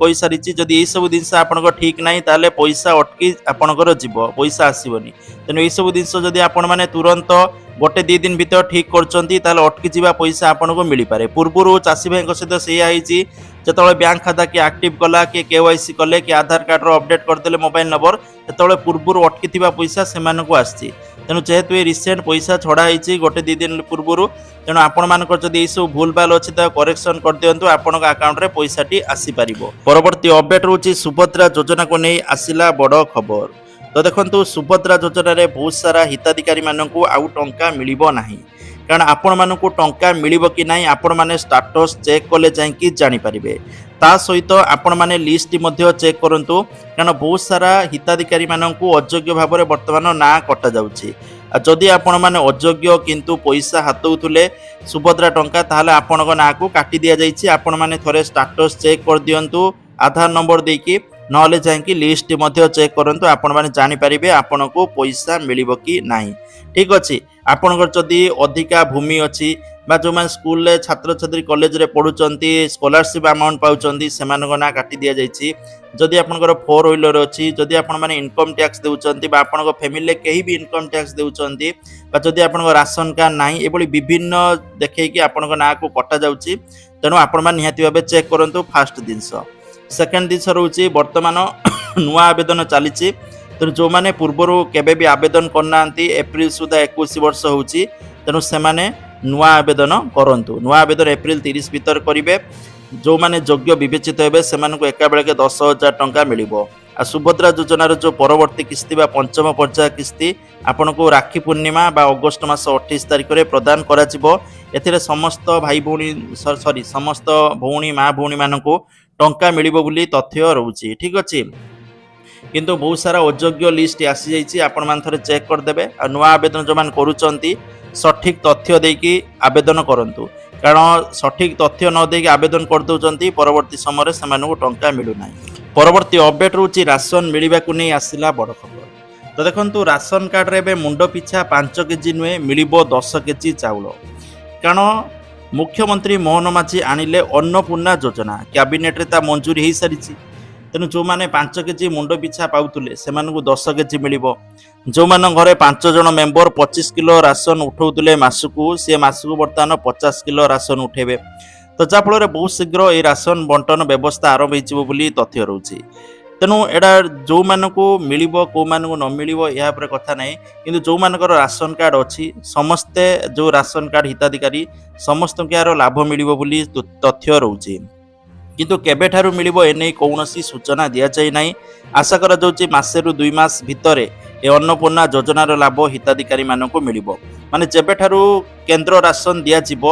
କହିସାରିଛି ଯଦି ଏହିସବୁ ଜିନିଷ ଆପଣଙ୍କ ଠିକ୍ ନାହିଁ ତାହେଲେ ପଇସା ଅଟକି ଆପଣଙ୍କର ଯିବ ପଇସା ଆସିବନି ତେଣୁ ଏହିସବୁ ଜିନିଷ ଯଦି ଆପଣମାନେ ତୁରନ୍ତ ଗୋଟେ ଦୁଇ ଦିନ ଭିତରେ ଠିକ୍ କରୁଛନ୍ତି ତାହେଲେ ଅଟକି ଯିବା ପଇସା ଆପଣଙ୍କୁ ମିଳିପାରେ ପୂର୍ବରୁ ଚାଷୀ ଭାଇଙ୍କ ସହିତ ସେଇଆ ହେଇଛି ଯେତେବେଳେ ବ୍ୟାଙ୍କ ଖାତା କିଏ ଆକ୍ଟିଭ କଲା କିଏ କେୱାଇସି କଲେ କି ଆଧାର କାର୍ଡର ଅପଡେଟ୍ କରିଦେଲେ ମୋବାଇଲ ନମ୍ବର ସେତେବେଳେ ପୂର୍ବରୁ ଅଟକିଥିବା ପଇସା ସେମାନଙ୍କୁ ଆସିଛି ତେଣୁ ଯେହେତୁ ଏ ରିସେଣ୍ଟ ପଇସା ଛଡ଼ା ହେଇଛି ଗୋଟେ ଦୁଇ ଦିନ ପୂର୍ବରୁ ତେଣୁ ଆପଣମାନଙ୍କର ଯଦି ଏଇସବୁ ଭୁଲ ଭାଲ ଅଛି ତାକୁ କରେକ୍ସନ୍ କରିଦିଅନ୍ତୁ ଆପଣଙ୍କ ଆକାଉଣ୍ଟରେ ପଇସାଟି ଆସିପାରିବ ପରବର୍ତ୍ତୀ ଅପଡେଟ୍ ହେଉଛି ସୁଭଦ୍ରା ଯୋଜନାକୁ ନେଇ ଆସିଲା ବଡ଼ ଖବର ତ ଦେଖନ୍ତୁ ସୁଭଦ୍ରା ଯୋଜନାରେ ବହୁତ ସାରା ହିତାଧିକାରୀମାନଙ୍କୁ ଆଉ ଟଙ୍କା ମିଳିବ ନାହିଁ କାରଣ ଆପଣମାନଙ୍କୁ ଟଙ୍କା ମିଳିବ କି ନାହିଁ ଆପଣମାନେ ଷ୍ଟାଟସ୍ ଚେକ୍ କଲେ ଯାଇକି ଜାଣିପାରିବେ ତା ସହିତ ଆପଣମାନେ ଲିଷ୍ଟ ମଧ୍ୟ ଚେକ୍ କରନ୍ତୁ କାରଣ ବହୁତ ସାରା ହିତାଧିକାରୀମାନଙ୍କୁ ଅଯୋଗ୍ୟ ଭାବରେ ବର୍ତ୍ତମାନ ନାଁ କଟାଯାଉଛି ଆଉ ଯଦି ଆପଣମାନେ ଅଯୋଗ୍ୟ କିନ୍ତୁ ପଇସା ହାତଉଥିଲେ ସୁଭଦ୍ରା ଟଙ୍କା ତାହେଲେ ଆପଣଙ୍କ ନାଁକୁ କାଟି ଦିଆଯାଇଛି ଆପଣମାନେ ଥରେ ଷ୍ଟାଟସ୍ ଚେକ୍ କରିଦିଅନ୍ତୁ ଆଧାର ନମ୍ବର ଦେଇକି ନହେଲେ ଯାଇକି ଲିଷ୍ଟ ମଧ୍ୟ ଚେକ୍ କରନ୍ତୁ ଆପଣମାନେ ଜାଣିପାରିବେ ଆପଣଙ୍କୁ ପଇସା ମିଳିବ କି ନାହିଁ ଠିକ୍ ଅଛି ଆପଣଙ୍କର ଯଦି ଅଧିକା ଭୂମି ଅଛି ବା ଯେଉଁମାନେ ସ୍କୁଲରେ ଛାତ୍ରଛାତ୍ରୀ କଲେଜରେ ପଢ଼ୁଛନ୍ତି ସ୍କଲାରସିପ୍ ଆମାଉଣ୍ଟ ପାଉଛନ୍ତି ସେମାନଙ୍କ ନାଁ କାଟି ଦିଆଯାଇଛି ଯଦି ଆପଣଙ୍କର ଫୋର୍ ହ୍ୱିଲର ଅଛି ଯଦି ଆପଣମାନେ ଇନକମ୍ ଟ୍ୟାକ୍ସ ଦେଉଛନ୍ତି ବା ଆପଣଙ୍କ ଫ୍ୟାମିଲିରେ କେହି ବି ଇନକମ୍ ଟ୍ୟାକ୍ସ ଦେଉଛନ୍ତି ବା ଯଦି ଆପଣଙ୍କ ରାସନ କାର୍ଡ଼ ନାହିଁ ଏଭଳି ବିଭିନ୍ନ ଦେଖେଇକି ଆପଣଙ୍କ ନାଁକୁ କଟାଯାଉଛି ତେଣୁ ଆପଣମାନେ ନିହାତି ଭାବେ ଚେକ୍ କରନ୍ତୁ ଫାଷ୍ଟ ଜିନିଷ ସେକେଣ୍ଡ ଜିନିଷ ରହୁଛି ବର୍ତ୍ତମାନ ନୂଆ ଆବେଦନ ଚାଲିଛି ତେଣୁ ଯେଉଁମାନେ ପୂର୍ବରୁ କେବେ ବି ଆବେଦନ କରିନାହାନ୍ତି ଏପ୍ରିଲ ସୁଦ୍ଧା 21 ବର୍ଷ ହେଉଛି ତେଣୁ ସେମାନେ ନୂଆ ଆବେଦନ କରନ୍ତୁ ନୂଆ ଆବେଦନ ଏପ୍ରିଲ 30 ଭିତରେ କରିବେ ଯେଉଁମାନେ ଯୋଗ୍ୟ ବିବେଚିତ ହେବେ ସେମାନଙ୍କୁ ଏକାବେଳକେ 10,000 ଟଙ୍କା ମିଳିବ ଆଉ ସୁଭଦ୍ରା ଯୋଜନାର ଯେଉଁ ପରବର୍ତ୍ତୀ କିସ୍ତି ବା ପଞ୍ଚମ ପର୍ଯ୍ୟାୟ କିସ୍ତି ଆପଣଙ୍କୁ ରାକ୍ଷୀ ପୂର୍ଣ୍ଣିମା ବା ଅଗଷ୍ଟ ମାସ 28 ତାରିଖରେ ପ୍ରଦାନ କରାଯିବ ଏଥିରେ ସମସ୍ତ ଭାଇ ଭଉଣୀ ସମସ୍ତ ଭଉଣୀ ମା ଭଉଣୀମାନଙ୍କୁ ଟଙ୍କା ମିଳିବ ବୋଲି ତଥ୍ୟ ରହୁଛି ଠିକ୍ ଅଛି କିନ୍ତୁ ବହୁତ ସାରା ଅଯୋଗ୍ୟ ଲିଷ୍ଟ ଆସିଯାଇଛି ଆପଣମାନେ ଥରେ ଚେକ୍ କରିଦେବେ ଆଉ ନୂଆ ଆବେଦନ ଯେଉଁମାନେ କରୁଛନ୍ତି ସଠିକ୍ ତଥ୍ୟ ଦେଇକି ଆବେଦନ କରନ୍ତୁ କାରଣ ସଠିକ୍ ତଥ୍ୟ ନ ଦେଇକି ଆବେଦନ କରିଦେଉଛନ୍ତି ପରବର୍ତ୍ତୀ ସମୟରେ ସେମାନଙ୍କୁ ଟଙ୍କା ମିଳୁନାହିଁ ପରବର୍ତ୍ତୀ ଅପଡେଟ୍ ରହୁଛି ରାସନ ମିଳିବାକୁ ନେଇ ଆସିଲା ବଡ଼ ଖବର ତ ଦେଖନ୍ତୁ ରାସନ କାର୍ଡ଼ରେ ଏବେ ମୁଣ୍ଡ ପିଛା 5 କେଜି ନୁହେଁ ମିଳିବ 10 କେଜି ଚାଉଳ କାରଣ ମୁଖ୍ୟମନ୍ତ୍ରୀ ମୋହନ ମାଝୀ ଆଣିଲେ ଅନ୍ନପୂର୍ଣ୍ଣା ଯୋଜନା କ୍ୟାବିନେଟ୍ରେ ତା ମଞ୍ଜୁରୀ ହୋଇସାରିଛି ତେଣୁ ଯେଉଁମାନେ 5 କେଜି ମୁଣ୍ଡ ପିଛା ପାଉଥିଲେ ସେମାନଙ୍କୁ 10 କେଜି ମିଳିବ ଯେଉଁମାନଙ୍କ ଘରେ 5 ଜଣ ମେମ୍ବର 25 କିଲୋ ରାସନ ଉଠାଉଥିଲେ ମାସକୁ ସେ ମାସକୁ ବର୍ତ୍ତମାନ 50 କିଲୋ ରାସନ ଉଠାଇବେ ତ ଯାହାଫଳରେ ବହୁତ ଶୀଘ୍ର ଏହି ରାସନ ବଣ୍ଟନ ବ୍ୟବସ୍ଥା ଆରମ୍ଭ ହୋଇଯିବ ବୋଲି ତଥ୍ୟ ରହୁଛି ତେଣୁ ଏଇଟା ଯେଉଁମାନଙ୍କୁ ମିଳିବ କେଉଁମାନଙ୍କୁ ନ ମିଳିବ ଏହା ଉପରେ କଥା ନାହିଁ କିନ୍ତୁ ଯେଉଁମାନଙ୍କର ରାସନ କାର୍ଡ଼ ଅଛି ସମସ୍ତେ ଯେଉଁ ରାସନ କାର୍ଡ଼ ହିତାଧିକାରୀ ସମସ୍ତଙ୍କୁ ଏହାର ଲାଭ ମିଳିବ ବୋଲି ତଥ୍ୟ ରହୁଛି କିନ୍ତୁ କେବେଠାରୁ ମିଳିବ ଏନେଇ କୌଣସି ସୂଚନା ଦିଆଯାଇ ନାହିଁ ଆଶା କରାଯାଉଛି ମାସେରୁ 2 ମାସ ଭିତରେ ଏ ଅନ୍ନପୂର୍ଣ୍ଣା ଯୋଜନାର ଲାଭ ହିତାଧିକାରୀମାନଙ୍କୁ ମିଳିବ ମାନେ ଯେବେଠାରୁ କେନ୍ଦ୍ର ରାସନ ଦିଆଯିବ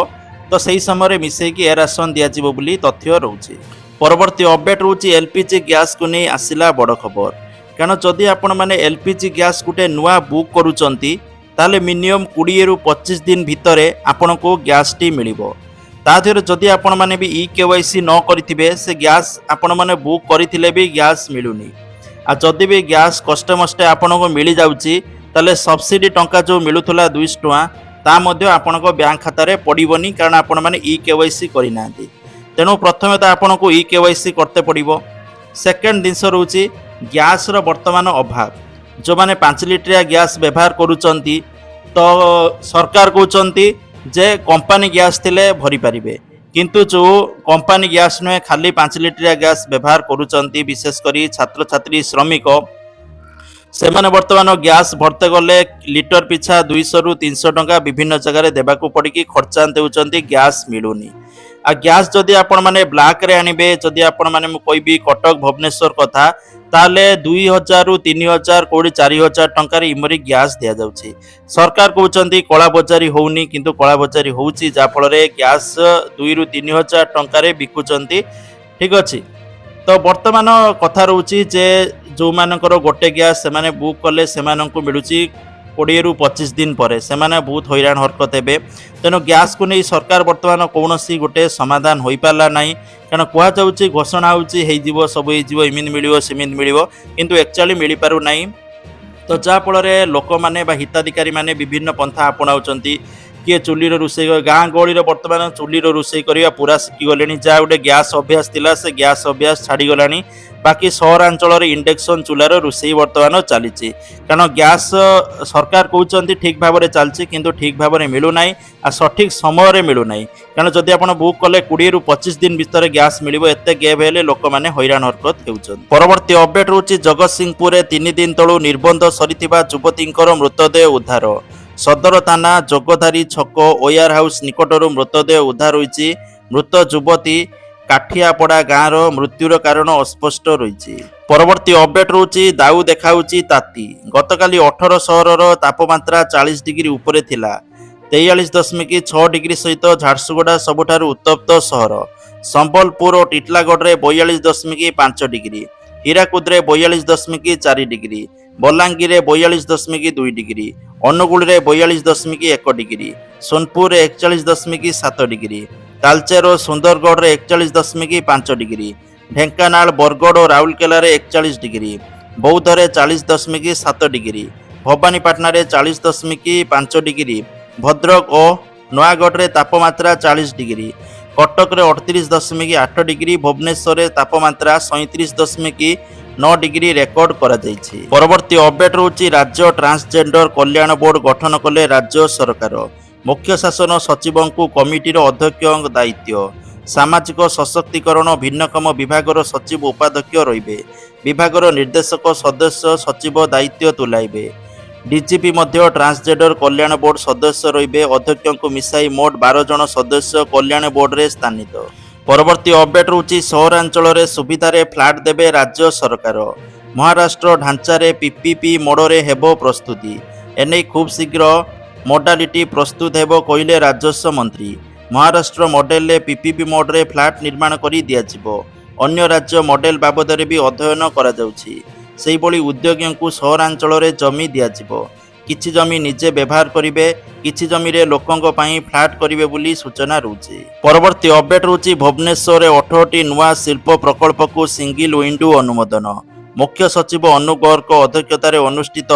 ତ ସେହି ସମୟରେ ମିଶାଇକି ଏ ରାସନ ଦିଆଯିବ ବୋଲି ତଥ୍ୟ ରହୁଛି ପରବର୍ତ୍ତୀ ଅପଡେଟ୍ ରହୁଛି ଏଲ୍ପିଜି ଗ୍ୟାସ୍କୁ ନେଇ ଆସିଲା ବଡ଼ ଖବର କାରଣ ଯଦି ଆପଣମାନେ ଏଲ୍ପିଜି ଗ୍ୟାସ୍ ଗୋଟେ ନୂଆ ବୁକ୍ କରୁଛନ୍ତି ତାହେଲେ ମିନିମମ୍ 20ରୁ 25 ଦିନ ଭିତରେ ଆପଣଙ୍କୁ ଗ୍ୟାସ୍ଟି ମିଳିବ ତା ଦେହରେ ଯଦି ଆପଣମାନେ ବି ଇକେୱାଇସି ନ କରିଥିବେ ସେ ଗ୍ୟାସ୍ ଆପଣମାନେ ବୁକ୍ କରିଥିଲେ ବି ଗ୍ୟାସ୍ ମିଳୁନି ଆଉ ଯଦି ବି ଗ୍ୟାସ୍ କଷ୍ଟମଷ୍ଟେ ଆପଣଙ୍କୁ ମିଳିଯାଉଛି ତାହେଲେ ସବସିଡି ଟଙ୍କା ଯେଉଁ ମିଳୁଥିଲା 200 ଟଙ୍କା ତା ମଧ୍ୟ ଆପଣଙ୍କ ବ୍ୟାଙ୍କ ଖାତାରେ ପଡ଼ିବନି କାରଣ ଆପଣମାନେ ଇକେୱାଇସି କରିନାହାନ୍ତି ତେଣୁ ପ୍ରଥମେ ତ ଆପଣଙ୍କୁ ଇକେୱାଇସି କରତେ ପଡ଼ିବ ସେକେଣ୍ଡ ଜିନିଷ ରହୁଛି ଗ୍ୟାସ୍ର ବର୍ତ୍ତମାନ ଅଭାବ जो मैंने 5 लिट्रिया गैस व्यवहार करूचंती तो सरकार कहते जे कंपनी गैस थिले भरी पारिबे किंतु जो कंपनी गैस नुहे खाली 5 लिट्रिया गैस व्यवहार करूचंती विशेषकर छात्र छात्री श्रमिक से माने वर्तमान गैस भरते गले लिटर पिछा 200 रु 300 टंका विभिन्न जगह देवाक पड़ी खर्चांत होती गैस मिलूनी आ गैस जदि आपण माने ब्लैक रे आनिबे जदि आपण माने मु कहबी कटक भुवनेश्वर कथा ताले 2000 रु 3000 कोड़ी 4000 टंकार इमरी गैस दिया जाउची सरकार कहउचंती कला बजारी होउनी किंतु कला बजारी होउची जा फल रे गैस 2 रु 3000 टंकार बिकुचंती ठीक अछि। तो वर्तमान कथा रोची जे जो मानकर गोटे गैस से माने बुक कले से माननकु मिलुची 20 रु 25 दिन पर से माने बहुत हैरान हरकत हेबे तेणु गैस को नहीं सरकार वर्तमान कौन गोटे समाधान हो पारा ना कारण कहुच्छी घोषणा हो सब हो इमिन मिल सेमिन मिल किंतु एक्चुअली मिल पार ना तो जहाँफल लोक मैंने हिताधिकारी मैंने विभिन्न पंथा आपणाऊँच किए चुलीर रोषे गाँ गहली बर्तमान चुलीर रोषे करवा पूरा शिखिगले जहाँ गोटे गैस अभ्यास थिला से गैस अभ्यास छाड़ीगला बाकी सहरांचल इंडक्शन चूलार रोषे बर्तमान चली कारण गैस सरकार कहते ठीक भाव में चलती किंतु ठीक भाव में मिलूना आ सठिक समय मिलूना कारण जदि आप बुक कले 20 रु 25 दिन भीतर गैस मिल एत गैप हेले लोक मैंने हैरान हरकत होउछन। परवर्ती अपडेट रोची जगतसिंहपुर 3 दिन तलू निर्बंध सरीथिबा युवतींकर मृतदेह उद्धार सदर थाना जोगधारी छक ओयार हाउस निकटर मृतदेह उद्धार होईची मृत युवती काठियापड़ा गाँव मृत्युर कारण अस्पष्ट रही। परवर्ती अपडेट रोची दाऊ देखाउची ताती गतकाली 18 सहरर तापमात्रा 40 डिग्री उपरे थिला 43.6 डिग्री सहित झारसुगुड़ा सबुठारु उत्तप्त सहर संबलपुर और टिटलागढ़ में 42.5 degree Hirakud 42.4 degree Balangir 42.2 degree Anugul 42.1 degree Sonepur 41.7 degree Talcher और सुंदरगढ़ 41.5 डिग्री ढेंकानाल बरगढ़ और राउरकेला 41 डिग्री बौद्ध 40.7 डिग्री भवानीपाटना 40.5 डिग्री भद्रक और नयागढ़ तापमात्रा 40 डिग्री कटक 38.8 डिग्री भुवनेश्वर तापमात्रा 37.9 डिग्री रेकर्ड करा जायछि। परवर्ती अपडेट रोची राज्य ट्रांसजेंडर कल्याण बोर्ड गठन कले राज्य सरकार मुख्य शासन सचिव को कमिटीर अध्यक्ष दायित्व सामाजिक सशक्तिकरण भिन्नक्षम विभागर सचिव उपाध्यक्ष रहिबे विभागर निर्देशक सदस्य सचिव दायित्व तुलाइबे डीजीपी मध्य ट्रांसजेंडर कल्याण बोर्ड सदस्य रहिबे अध्यक्ष को मिसाई मोट 12 जन सदस्य कल्याण बोर्ड रे स्थानित। परवर्ती अपडेट रोची सहरांचल रे सुविधारे फ्लैट देबे राज्य सरकार महाराष्ट्र ढांचारे पीपीपी मोडरे हेबो प्रस्तुति एने खूब शीघ्र मोडालिटी प्रस्तुत हेबो कहिले राजस्व मंत्री महाराष्ट्र मॉडेल रे पीपीपी मोड रे फ्लैट निर्माण करी दिया जिवो अन्य राज्य मॉडेल बाबद रे भी अध्ययन करा जाउछि सेही बळी उद्योगी को सहरांचल रे जमी दिया जिवो किछि जमी निजे व्यवहार करिवे किछि जमी रे लोकंक पई फ्लैट करिवे बोली सूचना रहउछि। परवर्ती अपडेट रहउछि भुवनेश्वर 18टी नुआ शिल्प प्रकल्प को सिंगल विंडो अनुमोदन मुख्य सचिव अनु गौर को अध्यक्षतार अनुष्ठित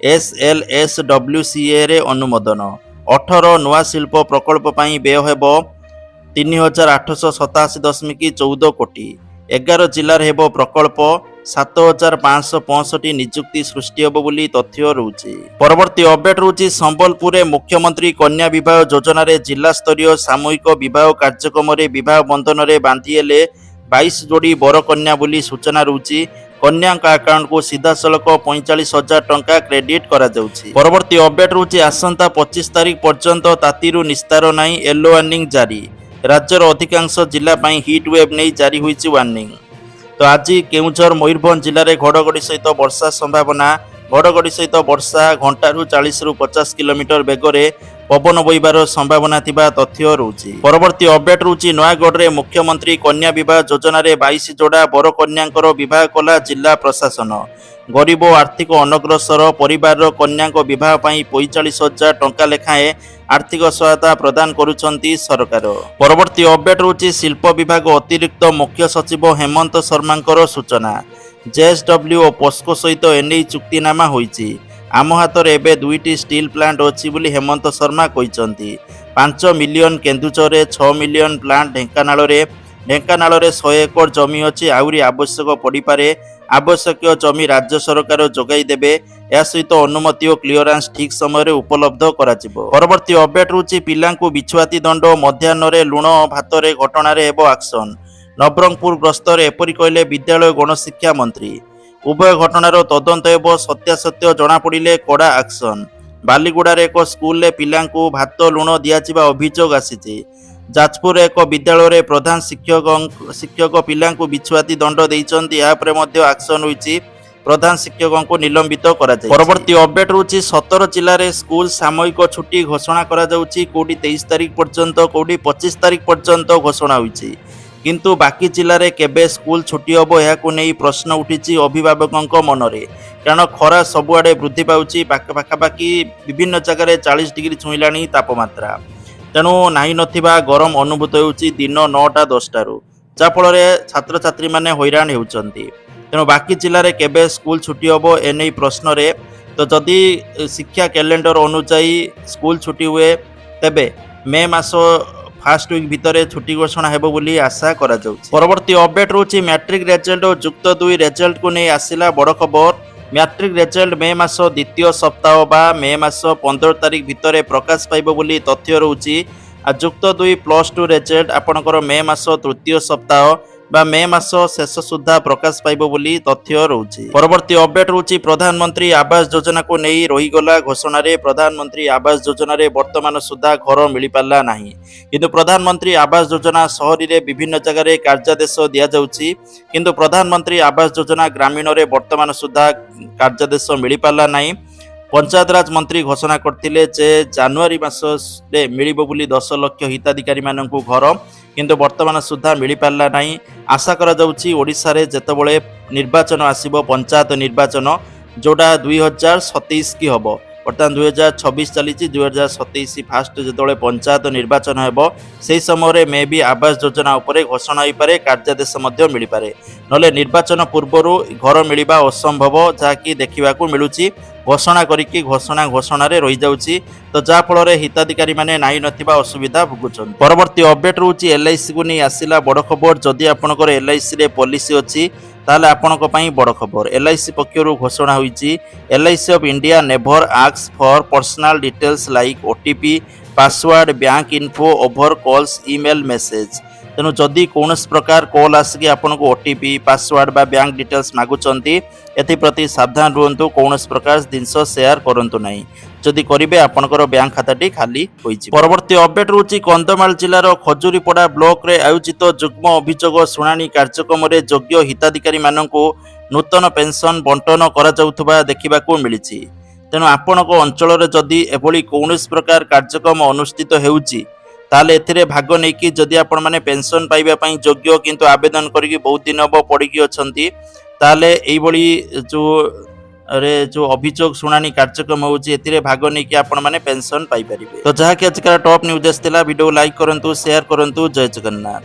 SLSWCA रे अनुमोदन 18 नुआ शिल्प प्रकल्प पई व्यय हेबो 3887.14 कोटी 11 जिलार हेबो प्रकल्प 7565 नियुक्ति सृष्टि हेबो बोली तथ्य रहउछि। परवर्ती अपडेट रहउछि संबलपुर मुख्यमंत्री कन्या विवाह योजना रे जिला स्तरीय सामूहिक विवाह कार्यक्रम रे विवाह बंधन रे बांधिएले 22 जोड़ी बर कन्या बोली सूचना रहउछि कन्या अकाउंट को सीधा सड़क 45,000 टंका क्रेडिट करा जाउछि। परवर्ती अपडेट रहउछि आसंता 25 तारिख पर्यंत तातीरु निस्तार नाही येलो वार्निंग जारी राज्यर अधिकांश जिला पई हीट वेव नहीं जारी होईछि वार्निंग। तो आज केउझर मयूरभंज जिले में घड़घड़ी सहित वर्षा संभावना घड़घड़ी सहित वर्षा घंटारू 40 रु 50 किलोमीटर बेगरे पवन बहिबार संभावना थिबा तथ्य रहउछि। परवर्ती अपडेट रहउछि नयागढ़ रे मुख्यमंत्री कन्या विवाह योजना रे 22 जोड़ा बर कन्यांकर विवाह कला जिला प्रशासन गरीब और आर्थिक अनग्रसर परिवार कन्या विवाह पई 45,000 टंका लेखाएं आर्थिक सहायता प्रदान करुछंती सरकार। परवर्ती अपडेट रहउछि शिल्प विभाग अतिरिक्त मुख्य सचिव हेमंत शर्मांकर सूचना जेएसडब्ल्यू और पोस्को सहित एनई चुक्तिनामा होईछि आम हाथ में एवं 2टी स्टील प्लांट अच्छी बोली हेमंत शर्मा कहते 5 मिलियन केन्दुचर 6 मिलियन प्लांट ढेंकानाल 100 एकड़ जमी अच्छी आहरी आवश्यक पड़पे ଆବଶ୍ୟକୀୟ ଜମି ରାଜ୍ୟ ସରକାର ଯୋଗାଇ ଦେବେ। ଏହା ସହିତ ଅନୁମତି ଓ କ୍ଲିୟରାନ୍ସ ଠିକ୍ ସମୟରେ ଉପଲବ୍ଧ କରାଯିବ। ପରବର୍ତ୍ତୀ ଅପଡେଟ୍ ହେଉଛି ପିଲାଙ୍କୁ ବିଛୁଆତି ଦଣ୍ଡ, ମଧ୍ୟାହ୍ନରେ ଲୁଣ ଭାତରେ ଘଟଣାରେ ହେବ ଆକ୍ସନ। ନବରଙ୍ଗପୁର ଗସ୍ତରେ ଏପରି କହିଲେ ବିଦ୍ୟାଳୟ ଗଣଶିକ୍ଷା ମନ୍ତ୍ରୀ। ଉଭୟ ଘଟଣାର ତଦନ୍ତ ହେବ, ସତ୍ୟାସତ୍ୟ ଜଣାପଡ଼ିଲେ କଡ଼ା ଆକ୍ସନ। ବାଲିଗୁଡାରେ ଏକ ସ୍କୁଲରେ ପିଲାଙ୍କୁ ଭାତ ଲୁଣ ଦିଆଯିବା ଅଭିଯୋଗ ଆସିଛି। ଯାଜପୁରରେ ଏକ ବିଦ୍ୟାଳୟରେ ପ୍ରଧାନ ଶିକ୍ଷକ ପିଲାଙ୍କୁ ବିଛୁଆତି ଦଣ୍ଡ ଦେଇଛନ୍ତି। ଏହାପରେ ମଧ୍ୟ ଆକ୍ସନ ହୋଇଛି, ପ୍ରଧାନ ଶିକ୍ଷକଙ୍କୁ ନିଲମ୍ବିତ କରାଯାଇଛି। ପରବର୍ତ୍ତୀ ଅପଡେଟ୍ ହେଉଛି 17 ଜିଲ୍ଲାରେ ସ୍କୁଲ ସାମୟିକ ଛୁଟି ଘୋଷଣା କରାଯାଉଛି। କୋଉଠି 23 ତାରିଖ ପର୍ଯ୍ୟନ୍ତ, କୋଉଠି 25 ତାରିଖ ପର୍ଯ୍ୟନ୍ତ ଘୋଷଣା ହୋଇଛି। କିନ୍ତୁ ବାକି ଜିଲ୍ଲାରେ କେବେ ସ୍କୁଲ ଛୁଟି ହେବ ଏହାକୁ ନେଇ ପ୍ରଶ୍ନ ଉଠିଛି ଅଭିଭାବକଙ୍କ ମନରେ। କାରଣ ଖରା ସବୁଆଡ଼େ ବୃଦ୍ଧି ପାଉଛି, ପାଖାପାଖି ବିଭିନ୍ନ ଜାଗାରେ 40 ଡିଗ୍ରୀ ଛୁଇଁଲାଣି ତାପମାତ୍ରା। ତେଣୁ ନାହିଁ ନଥିବା ଗରମ ଅନୁଭୂତ ହେଉଛି ଦିନ 9ଟା 10ଟାରୁ, ଯାହାଫଳରେ ଛାତ୍ରଛାତ୍ରୀମାନେ ହଇରାଣ ହେଉଛନ୍ତି। ତେଣୁ ବାକି ଜିଲ୍ଲାରେ କେବେ ସ୍କୁଲ ଛୁଟି ହେବ ଏନେଇ ପ୍ରଶ୍ନରେ। ତ ଯଦି ଶିକ୍ଷା କ୍ୟାଲେଣ୍ଡର ଅନୁଯାୟୀ ସ୍କୁଲ ଛୁଟି ହୁଏ ତେବେ ମେ ମାସ ଫାର୍ଷ୍ଟ ୱିକ୍ ଭିତରେ ଛୁଟି ଘୋଷଣା ହେବ ବୋଲି ଆଶା କରାଯାଉଛି। ପରବର୍ତ୍ତୀ ଅପଡେଟ୍ ରହୁଛି ମ୍ୟାଟ୍ରିକ୍ ରେଜଲ୍ଟ ଓ ଯୁକ୍ତ 2 ରେଜଲ୍ଟକୁ ନେଇ ଆସିଲା ବଡ଼ ଖବର। ମ୍ୟାଟ୍ରିକ୍ ରେଜଲ୍ଟ ମେ ମାସ ଦ୍ୱିତୀୟ ସପ୍ତାହ ବା ମେ ମାସ 15 ତାରିଖ ଭିତରେ ପ୍ରକାଶ ପାଇବ ବୋଲି ତଥ୍ୟ ରହୁଛି। ଆଉ ଯୁକ୍ତ 2 +2 ରେଜଲ୍ଟ ଆପଣଙ୍କର ମେ ମାସ ତୃତୀୟ ସପ୍ତାହ ବା ମେ ମାସ ଶେଷ ସୁଦ୍ଧା ପ୍ରକାଶ ପାଇବ ବୋଲି ତଥ୍ୟ ରହୁଛି। ପରବର୍ତ୍ତୀ ଅପଡେଟ୍ ରହୁଛି ପ୍ରଧାନମନ୍ତ୍ରୀ ଆବାସ ଯୋଜନାକୁ ନେଇ ରହିଗଲା ଘୋଷଣାରେ। ପ୍ରଧାନମନ୍ତ୍ରୀ ଆବାସ ଯୋଜନାରେ ବର୍ତ୍ତମାନ ସୁଦ୍ଧା ଘର ମିଳିପାରିଲା ନାହିଁ। କିନ୍ତୁ ପ୍ରଧାନମନ୍ତ୍ରୀ ଆବାସ ଯୋଜନା ସହରୀରେ ବିଭିନ୍ନ ଜାଗାରେ କାର୍ଯ୍ୟାଦେଶ ଦିଆଯାଉଛି। କିନ୍ତୁ ପ୍ରଧାନମନ୍ତ୍ରୀ ଆବାସ ଯୋଜନା ଗ୍ରାମୀଣରେ ବର୍ତ୍ତମାନ ସୁଦ୍ଧା କାର୍ଯ୍ୟାଦେଶ ମିଳିପାରିଲା ନାହିଁ। ପଞ୍ଚାୟତରାଜ ମନ୍ତ୍ରୀ ଘୋଷଣା କରିଥିଲେ ଯେ ଜାନୁଆରୀ ମାସରେ ମିଳିବ ବୋଲି 10 ଲକ୍ଷ ହିତାଧିକାରୀମାନଙ୍କୁ ଘର, କିନ୍ତୁ ବର୍ତ୍ତମାନ ସୁଦ୍ଧା ମିଳିପାରିଲା ନାହିଁ। ଆଶା କରାଯାଉଛି ଓଡ଼ିଶାରେ ଯେତେବେଳେ ନିର୍ବାଚନ ଆସିବ, ପଞ୍ଚାୟତ ନିର୍ବାଚନ ଯେଉଁଟା 2027 କି ହେବ, ବର୍ତ୍ତମାନ 2026 ଚାଲିଛି, 2027 ଫାଷ୍ଟ ଯେତେବେଳେ ପଞ୍ଚାୟତ ନିର୍ବାଚନ ହେବ ସେହି ସମୟରେ ମେ ବି ଆବାସ ଯୋଜନା ଉପରେ ଘୋଷଣା ହୋଇପାରେ, କାର୍ଯ୍ୟାଦେଶ ମଧ୍ୟ ମିଳିପାରେ। ନହେଲେ ନିର୍ବାଚନ ପୂର୍ବରୁ ଘର ମିଳିବା ଅସମ୍ଭବ, ଯାହାକି ଦେଖିବାକୁ ମିଳୁଛି। ଘୋଷଣା କରିକି ଘୋଷଣାରେ ରହିଯାଉଛି, ତ ଯାହାଫଳରେ ହିତାଧିକାରୀମାନେ ନାହିଁ ନଥିବା ଅସୁବିଧା ଭୋଗୁଛନ୍ତି। ପରବର୍ତ୍ତୀ ଅପଡେଟ୍ ରହୁଛି LICକୁ ନେଇ ଆସିଲା ବଡ଼ ଖବର। ଯଦି ଆପଣଙ୍କର LICରେ ପଲିସି ଅଛି ତାହେଲେ ଆପଣଙ୍କ ପାଇଁ ବଡ଼ ଖବର। LIC ପକ୍ଷରୁ ଘୋଷଣା ହୋଇଛି, LIC of India never asks for personal details like OTP, password, bank info over calls, email message. ତେଣୁ ଯଦି କୌଣସି ପ୍ରକାର କଲ୍ ଆସିକି ଆପଣଙ୍କୁ OTP, ପାସୱାର୍ଡ ବା ବ୍ୟାଙ୍କ ଡିଟେଲ୍ସ ମାଗୁଛନ୍ତି, ଏଥିପ୍ରତି ସାବଧାନ ରୁହନ୍ତୁ। କୌଣସି ପ୍ରକାର ଜିନିଷ ସେୟାର କରନ୍ତୁ ନାହିଁ। ଯଦି କରିବେ ଆପଣଙ୍କର ବ୍ୟାଙ୍କ ଖାତାଟି ଖାଲି ହୋଇଯିବ। ପରବର୍ତ୍ତୀ ଅପଡେଟ୍ ରହୁଛି କନ୍ଧମାଳ ଜିଲ୍ଲାର ଖଜୁରୀପଡ଼ା ବ୍ଲକରେ ଆୟୋଜିତ ଯୁଗ୍ମ ଅଭିଯୋଗ ଶୁଣାଣି କାର୍ଯ୍ୟକ୍ରମରେ ଯୋଗ୍ୟ ହିତାଧିକାରୀମାନଙ୍କୁ ନୂତନ ପେନ୍ସନ ବଣ୍ଟନ କରାଯାଉଥିବା ଦେଖିବାକୁ ମିଳିଛି। ତେଣୁ ଆପଣଙ୍କ ଅଞ୍ଚଳରେ ଯଦି ଏଭଳି କୌଣସି ପ୍ରକାର କାର୍ଯ୍ୟକ୍ରମ ଅନୁଷ୍ଠିତ ହେଉଛି ତାହେଲେ ଏଥିରେ ଭାଗ ନେଇକି ଯଦି ଆପଣମାନେ ପେନ୍ସନ ପାଇବା ପାଇଁ ଯୋଗ୍ୟ କିନ୍ତୁ ଆବେଦନ କରିକି ବହୁତ ଦିନ ହେବ ପଡ଼ିକି ଅଛନ୍ତି, ତାହେଲେ ଏଇଭଳି ଯେଉଁ ଅଭିଯୋଗ ଶୁଣାଣି କାର୍ଯ୍ୟକ୍ରମ ହେଉଛି ଏଥିରେ ଭାଗ ନେଇକି ଆପଣମାନେ ପେନ୍ସନ ପାଇପାରିବେ। ତ ଯାହାକି ଆଜିକାର ଟପ୍ ନ୍ୟୁଜ୍ ଆସିଥିଲା। ଭିଡ଼ିଓ ଲାଇକ୍ କରନ୍ତୁ, ସେୟାର କରନ୍ତୁ। ଜୟ ଜଗନ୍ନାଥ।